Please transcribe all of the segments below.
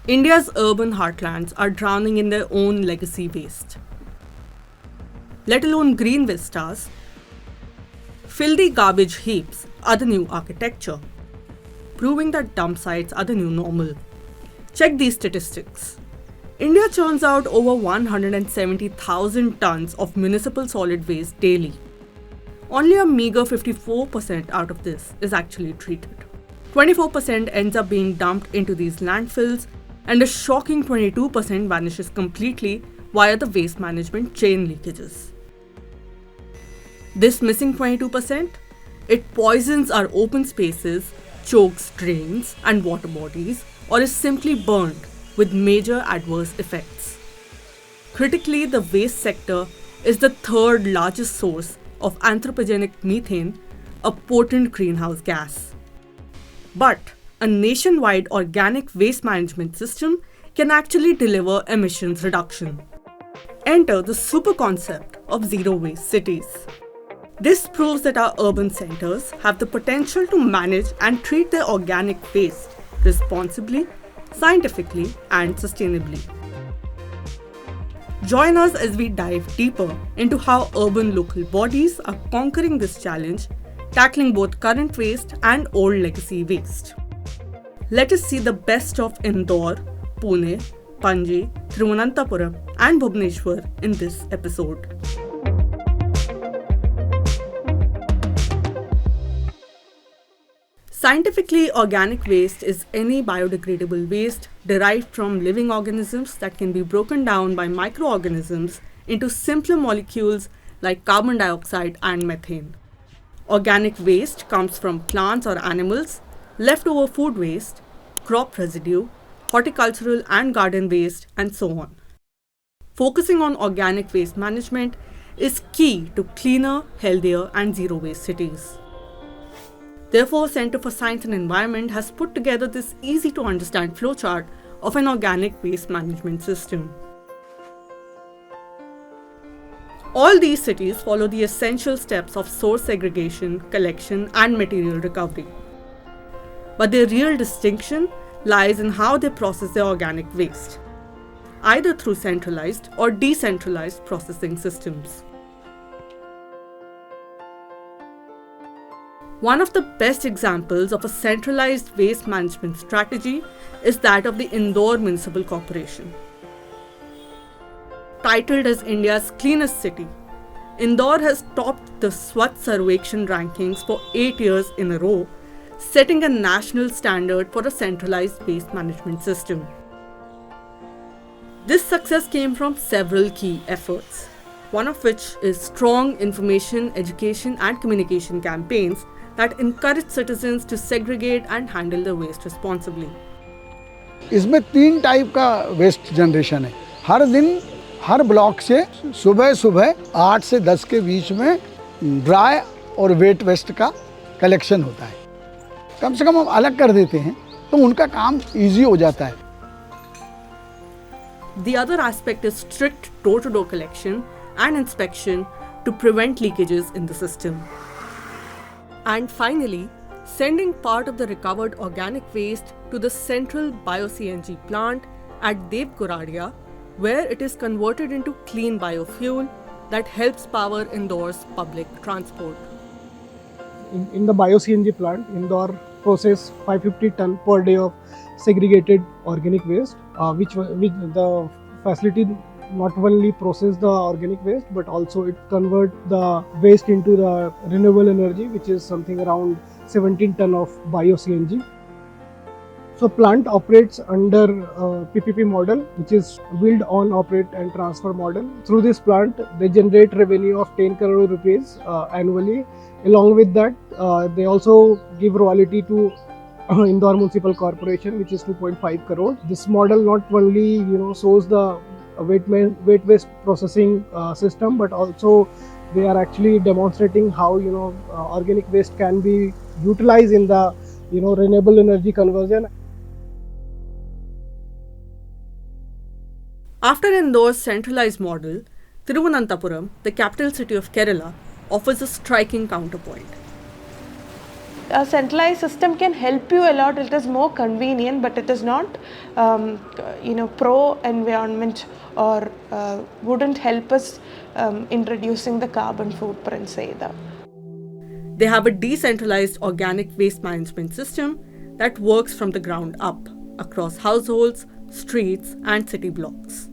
India's urban heartlands are drowning in their own legacy waste. Let alone green vistas, filthy garbage heaps are the new architecture, proving that dump sites are the new normal. Check these statistics. India churns out over 170,000 tons of municipal solid waste daily. Only a meager 54% out of this is actually treated. 24% ends up being dumped into these landfills, and a shocking 22% vanishes completely via the waste management chain leakages. This missing 22%, it poisons our open spaces, chokes drains and water bodies, or is simply burned with major adverse effects. Critically, the waste sector is the third largest source of anthropogenic methane, a potent greenhouse gas. But a nationwide organic waste management system can actually deliver emissions reduction. Enter the super concept of zero waste cities. This proves that our urban centers have the potential to manage and treat their organic waste responsibly, scientifically, and sustainably. Join us as we dive deeper into how urban local bodies are conquering this challenge, tackling both current waste and old legacy waste. Let us see the best of Indore, Pune, Panjim, Thiruvananthapuram, and Bhubaneswar in this episode. Scientifically, organic waste is any biodegradable waste derived from living organisms that can be broken down by microorganisms into simpler molecules like carbon dioxide and methane. Organic waste comes from plants or animals, leftover food waste, crop residue, horticultural and garden waste, and so on. Focusing on organic waste management is key to cleaner, healthier, and zero waste cities. Therefore, Centre for Science and Environment has put together this easy-to-understand flowchart of an organic waste management system. All these cities follow the essential steps of source segregation, collection, and material recovery. But their real distinction lies in how they process their organic waste, either through centralized or decentralized processing systems. One of the best examples of a centralized waste management strategy is that of the Indore Municipal Corporation. Titled as India's cleanest city, Indore has topped the Swachh Sarvekshan rankings for 8 years in a row, setting a national standard for a centralized waste management system. This success came from several key efforts, one of which is strong information, education, and communication campaigns that encourage citizens to segregate and handle their waste responsibly. इसमें 3 type का waste generation है। हर दिन हर block से सुबह सुबह 8 से 10 के बीच में ड्राई और वेट वेस्ट का कलेक्शन होता है। कम से कम हम अलग कर देते हैं तो उनका काम इजी हो जाता है। The other aspect is strict door-to-door collection and inspection to prevent leakages in the system. And finally, sending part of the recovered organic waste to the central bio-CNG plant at Devguradia, where it is converted into clean biofuel that helps power Indore's public transport. In the bio-CNG plant, Indore process 550 ton per day of segregated organic waste, which the facility not only process the organic waste but also it convert the waste into the renewable energy, which is something around 17 ton of bio-CNG. So plant operates under PPP model, which is build, own, operate and transfer model. Through this plant, they generate revenue of 10 crore rupees annually. Along with that, they also give royalty to Indore Municipal Corporation, which is 2.5 crore. This model not only shows the wet waste processing system, but also they are actually demonstrating how organic waste can be utilized in the renewable energy conversion. After Indore's centralized model, Thiruvananthapuram, the capital city of Kerala, offers a striking counterpoint. a centralized system can help you a lot. It is more convenient, but it is not pro-environment or wouldn't help us in reducing the carbon footprints either. They have a decentralized organic waste management system that works from the ground up across households, streets, and city blocks.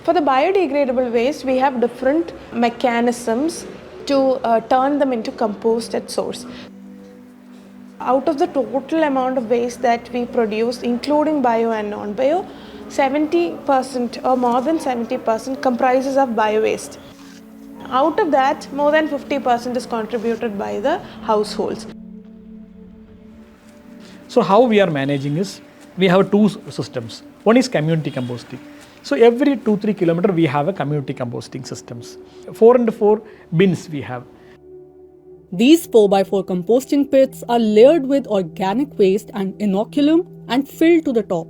For the biodegradable waste, we have different mechanisms to turn them into compost at source. Out of the total amount of waste that we produce, including bio and non-bio, 70% or more than 70% comprises of bio-waste. Out of that, more than 50% is contributed by the households. So how we are managing is, we have two systems. One is community composting. So every 2-3 kilometers we have a community composting systems. 4x4 bins we have. These 4x4 composting pits are layered with organic waste and inoculum and filled to the top.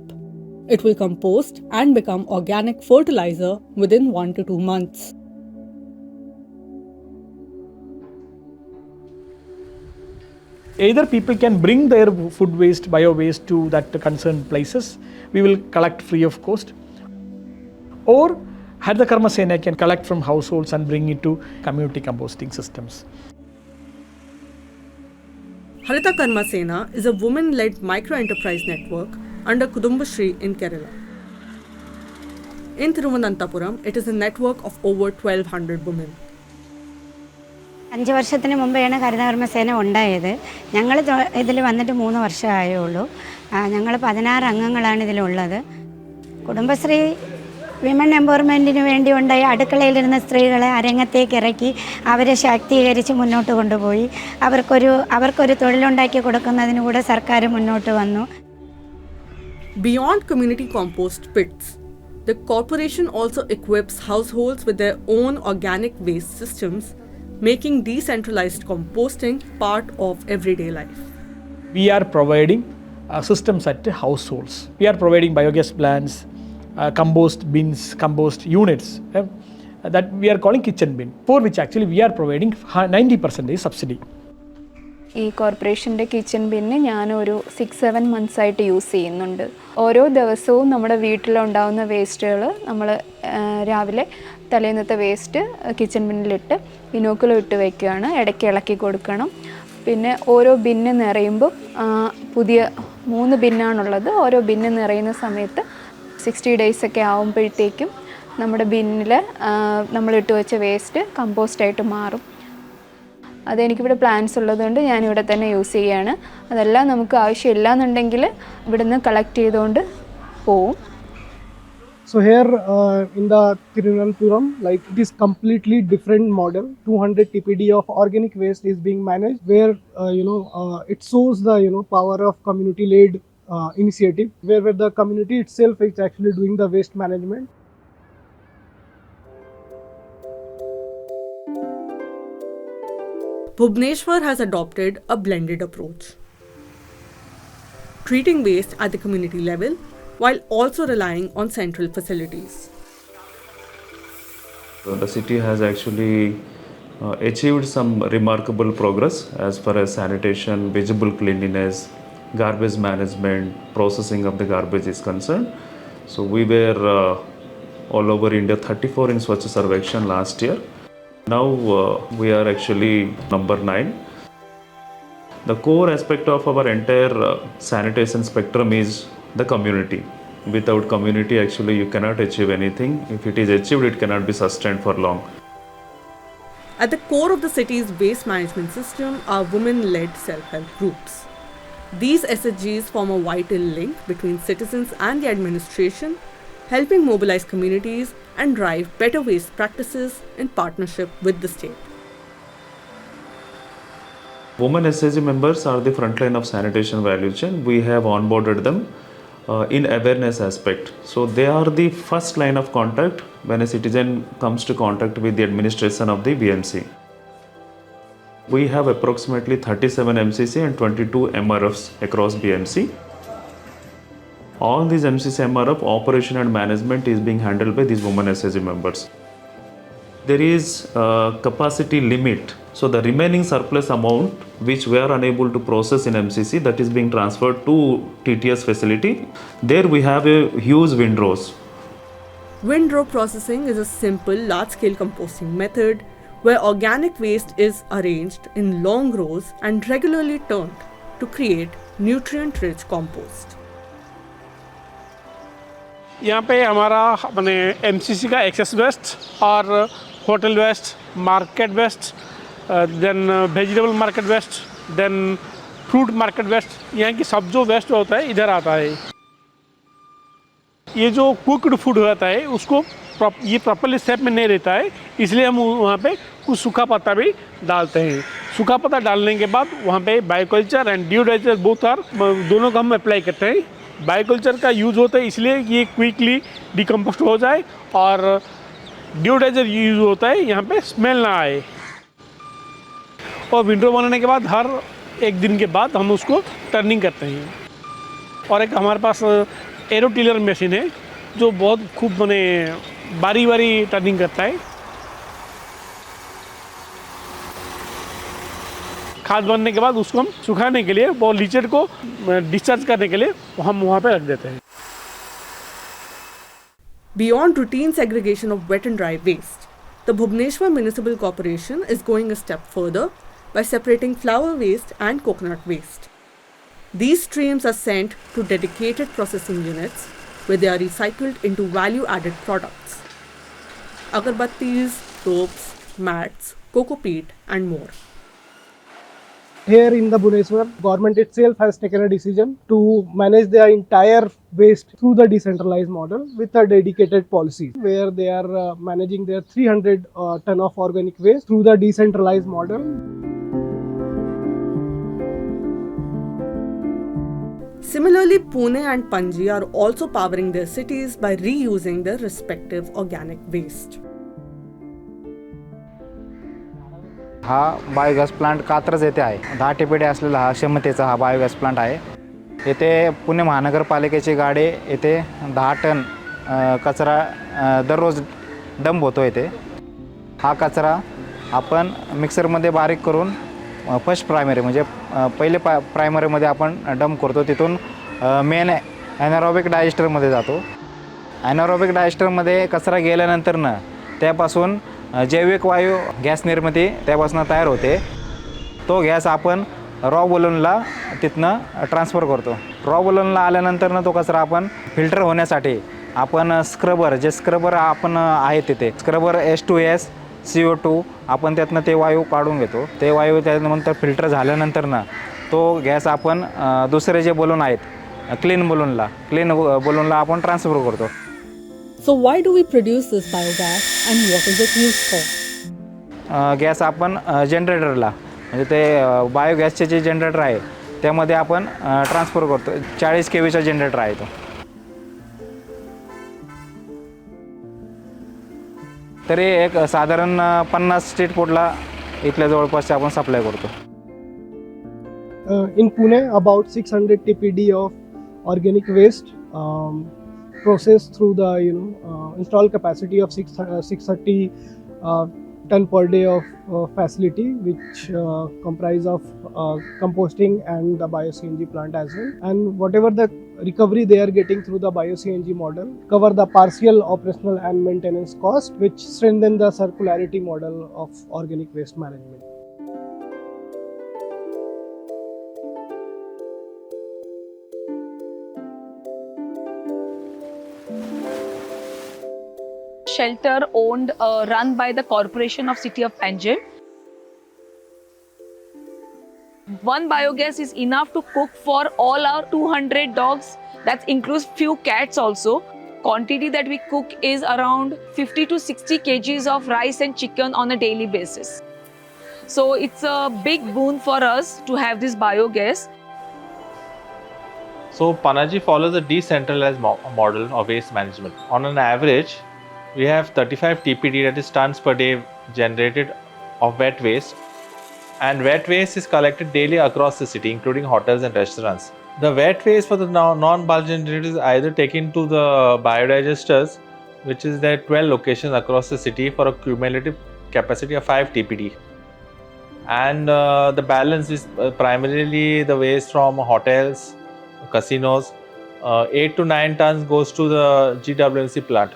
It will compost and become organic fertilizer within 1 to 2 months. Either people can bring their food waste, bio waste to that concerned places. We will collect free of cost. Or Hatha Karma Sena can collect from households and bring it to community composting systems. Haritha Karma Sena is a women-led micro-enterprise network under Kudumbashree in Kerala. In Thiruvananthapuram, it is a network of over 1,200 women. 5 വർഷത്തിന് മുമ്പെയാണ് ഹരിതകർമ്മസേന ഉണ്ടായത്. ഞങ്ങൾ ഇതിൽ വന്നിട്ട് 3 വർഷമായേ ഉള്ളൂ. ഞങ്ങൾ 16 അംഗങ്ങളാണ് ഇതിലുള്ളത്. Kudumbashree women എംപവർമെൻറ്റിന് വേണ്ടി ഉണ്ടായ അടുക്കളയിലിരുന്ന സ്ത്രീകളെ അരങ്ങത്തേക്ക് ഇറക്കി അവരെ ശാക്തീകരിച്ച് മുന്നോട്ട് കൊണ്ടുപോയി. അവർക്കൊരു തൊഴിലുണ്ടാക്കി കൊടുക്കുന്നതിന് കൂടെ സർക്കാർ മുന്നോട്ട് വന്നു. Beyond community compost pits, the corporation also equips households with their own organic waste systems, making decentralized composting part of everyday life. We are providing systems at households. We are providing biogas plants, compost bins, compost units that we are calling kitchen bin, for which actually we are providing 90% subsidy. ഈ കോർപ്പറേഷൻ്റെ kitchen bin ഞാനൊരു 6-7 മന്ത്സായിട്ട് use ചെയ്യുന്നുണ്ട്. ഓരോ ദിവസവും നമ്മുടെ വീട്ടിലുണ്ടാകുന്ന വേസ്റ്റുകൾ നമ്മൾ രാവിലെ തലേന്നത്തെ വേസ്റ്റ് കിച്ചൺ ബിന്നിലിട്ട് ഇനോക്കുലം ഇട്ട് വയ്ക്കുകയാണ്. ഇടയ്ക്ക് ഇളക്കി കൊടുക്കണം. പിന്നെ ഓരോ ബിന്ന് നിറയുമ്പോൾ പുതിയ 3 ബിന്നാണുള്ളത്. ഓരോ ബിന്ന് നിറയുന്ന സമയത്ത് 60 ഡേയ്സൊക്കെ ആകുമ്പോഴത്തേക്കും നമ്മുടെ ബിന്നിൽ നമ്മളിട്ട് വെച്ച വേസ്റ്റ് കമ്പോസ്റ്റായിട്ട് മാറും. അതെനിക്കിവിടെ പ്ലാൻസ് ഉള്ളതുകൊണ്ട് ഞാനിവിടെ തന്നെ യൂസ് ചെയ്യുകയാണ്. അതെല്ലാം നമുക്ക് ആവശ്യമില്ല എന്നുണ്ടെങ്കിൽ ഇവിടുന്ന് കളക്ട് ചെയ്തുകൊണ്ട് പോവും. So here in the Thiruvananthapuram, like it is completely different model. 200 TPD of organic waste is being managed, where it shows the power of community-led initiative, where the community itself is actually doing the waste management. Bhubaneswar has adopted a blended approach, treating waste at the community level while also relying on central facilities. The city has actually achieved some remarkable progress as far as sanitation, visible cleanliness, garbage management, processing of the garbage is concerned. So we were all over India 34 in Swachh Sarvekshan last year. Now we are actually number 9. The core aspect of our entire sanitation spectrum is the community. Without community, actually you cannot achieve anything. If it is achieved, it cannot be sustained for long. At the core of the city's waste management system are women-led self-help groups. These SHGs form a vital link between citizens and the administration, helping mobilize communities and drive better waste practices in partnership with the state. Women SHG members are the front line of sanitation value chain. We have onboarded them in awareness aspect. So they are the first line of contact when a citizen comes to contact with the administration of the BMC. We have approximately 37 MCC and 22 MRFs across BMC. All these MCC MRF operation and management is being handled by these women SHG members. There is a capacity limit So the remaining surplus amount which we are unable to process in MCC, that is being transferred to TTS facility. There we have a huge windrows. Windrow processing is a simple large-scale composting method where organic waste is arranged in long rows and regularly turned to create nutrient-rich compost. यहाँ पे हमारा अपने MCC का excess waste और hotel waste, market waste, then vegetable market waste, then fruit market waste, यहाँ की सब जो वेस्ट होता है इधर आता है। ये जो कुकड फूड होता है उसको ये प्रॉपर्ली शेप में नहीं रहता है, इसलिए हम वहाँ पे कुछ सूखा पत्ता भी डालते हैं। सूखा पत्ता डालने के बाद वहाँ पे बायोकल्चर एंड डिओडाइजर बोथ आर, दोनों का हम अप्लाई करते हैं। बायोकल्चर का यूज़ होता है इसलिए ये क्विकली डिकम्पोस्ट हो जाए, और डिओडाइजर यूज़ होता है यहाँ पे स्मेल ना आए। और विंडो बनाने के बाद हर एक दिन के बाद हम उसको टर्निंग करते हैं। और एक हमारे पास एरो टिलर मशीन है जो बहुत खूब बारी बारी टर्निंग करता है। खाद बनने के बाद उसको हम सुखाने के लिए वो लीचेड को डिस्चार्ज करने के लिए हम वहाँ पे रख देते हैं। Beyond routine segregation of wet and dry waste, the Bhubaneswar Municipal Corporation is going a step further by separating flower waste and coconut waste. These streams are sent to dedicated processing units where they are recycled into value-added products: agarbattis, ropes, mats, coco peat and more. Here in the Bhubaneswar, government itself has taken a decision to manage their entire waste through the decentralized model with a dedicated policy where they are managing their 300 ton of organic waste through the decentralized model. Similarly, Pune and Panjim are also powering their cities by reusing their respective organic waste. हा biogas plant Katraj येथे आहे। 10 TPD असलेला हा क्षमतेचा हा biogas plant आहे। येथे पुणे महानगरपालिकेची गाडी येथे 10 टन कचरा दररोज डंप होतो येथे। हा कचरा आपण मिक्सरमध्ये बारीक करून फर्स्ट प्रायमरी म्हणजे पहिले प्रायमरीमध्ये आपण डंप करतो, तिथून मेन एनारोबिक डायजेस्टरमध्ये जातो। एनारोबिक डायजेस्टरमध्ये कचरा गेल्यानंतर त्यापासून जैविक वायू गॅस निर्मिती त्यापासून तयार होते। तो गॅस आपण रॉ बलूनला तिथनं ट्रान्सफर करतो। रॉ बलूनला आल्यानंतर तो कचरा आपण फिल्टर होण्यासाठी आपण स्क्रबर आपण आहे तिथे स्क्रबर H2S CO2 आपण त्यातनं ते वायू काढून घेतो। ते वायू त्यानंतर फिल्टर झाल्यानंतर तो गॅस आपण दुसरे जे बलून आहेत क्लीन बलूनला आपण ट्रान्सफर करतो। So why do we produce this biogas and what is it used for? Gas आपण जनरेटरला म्हणजे ते बायोगॅसचे जे जनरेटर आहे त्यामध्ये आपण ट्रान्सफर करतो। 40 kVचा जनरेटर आहे तो। तरी एक साधारण 50 स्ट्रीट फूडला इथल्या जवळपास आपण सप्लाय करतो। In Pune, about 600 TPD of organic waste processed through the installed capacity of 630 ton per day of facility, which comprise of composting and the bio-CNG plant as well. And whatever the recovery they are getting through the bio-CNG model cover the partial operational and maintenance cost, which strengthen the circularity model of organic waste management. Shelter owned, run by the corporation of city of Panjim. One biogas is enough to cook for all our 200 dogs. That includes few cats also. Quantity that we cook is around 50 to 60 kgs of rice and chicken on a daily basis. So it's a big boon for us to have this biogas. So Panaji follows a decentralized model of waste management. On an average, we have 35 TPD, that is tons per day generated of wet waste, and wet waste is collected daily across the city, including hotels and restaurants. The wet waste for the non-bulk generated is either taken to the biodigesters, which is there 12 locations across the city for a cumulative capacity of 5 TPD. and the balance is primarily the waste from hotels, casinos. 8 to 9 tons goes to the GWMC plant.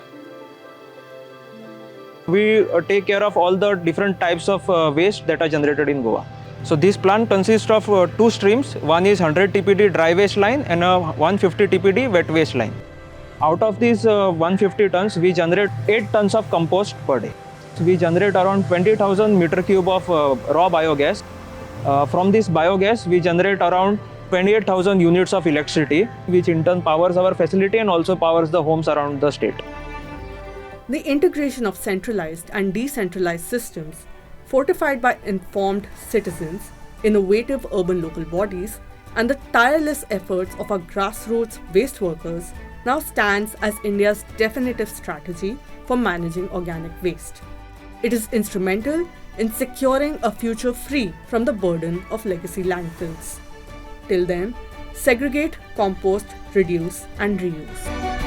We take care of all the different types of waste that are generated in Goa. So this plant consists of two streams. One is 100 TPD dry waste line and a 150 TPD wet waste line. Out of these 150 tons, we generate 8 tons of compost per day. So we generate around 20,000 meter cube of raw biogas. From this biogas, we generate around 28,000 units of electricity, which in turn powers our facility and also powers the homes around the state. The integration of centralized and decentralized systems, fortified by informed citizens, innovative urban local bodies, and the tireless efforts of our grassroots waste workers now stands as India's definitive strategy for managing organic waste. It is instrumental in securing a future free from the burden of legacy landfills. Till then, segregate, compost, reduce, and reuse.